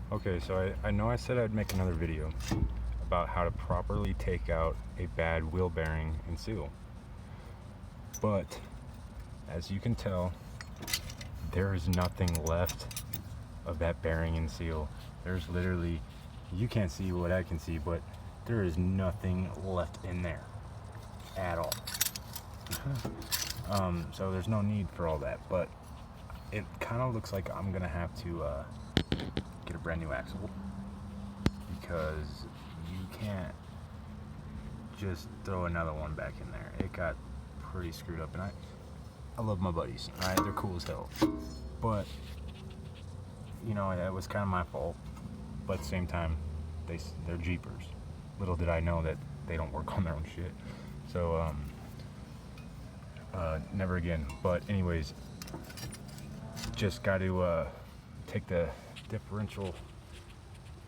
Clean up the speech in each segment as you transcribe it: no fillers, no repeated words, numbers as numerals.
Okay, so I know I said I'd make another video about how to properly take out a bad wheel bearing and seal, but as you can tell, there is nothing left of that bearing and seal. There's literally, you can't see what I can see, but there is nothing left in there at all. So there's no need for all that, but it kind of looks like I'm gonna have to get a brand new axle, because you can't just throw another one back in there. It got pretty screwed up, and I love my buddies, alright, they're cool as hell, but you know, that was kind of my fault. But at the same time, they're jeepers. Little did I know that they don't work on their own shit. So never again. But anyways, just got to take the differential,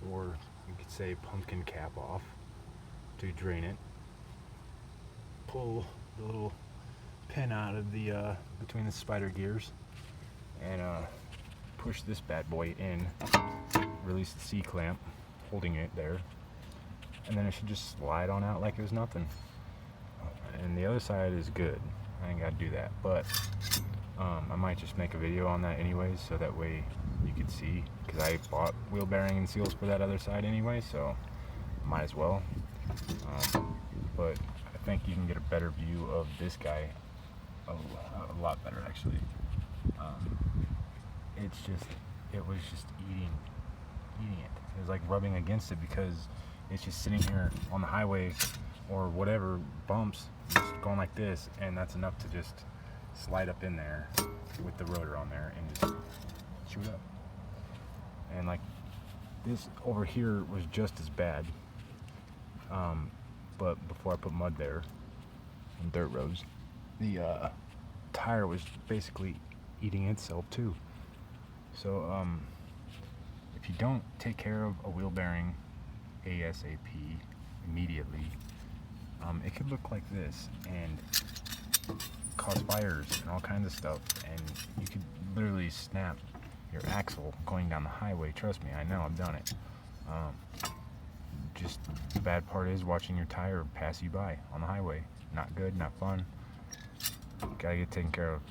or you could say pumpkin cap, off to drain it. Pull the little pin out of the between the spider gears, and push this bad boy in, release the C-clamp holding it there, and then it should just slide on out like it was nothing. And the other side is good, I ain't got to do that, but I might just make a video on that anyways, so that way you can see, because I bought wheel bearing and seals for that other side anyway, so might as well. But I think you can get a better view of this guy, a lot better actually. It was just eating it. It was like rubbing against it, because it's just sitting here on the highway or whatever, bumps, just going like this, and that's enough to just slide up in there with the rotor on there and just shoot up. And like this over here was just as bad, but before I put mud there and dirt roads, the tire was basically eating itself too. So if you don't take care of a wheel bearing ASAP immediately, it could look like this and cause fires and all kinds of stuff, and you could literally snap your axle going down the highway. Trust me, I know, I've done it. Just the bad part is watching your tire pass you by on the highway. Not good, not fun. Gotta get taken care of.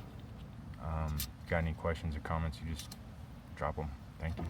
Got any questions or comments, you just drop them. Thank you.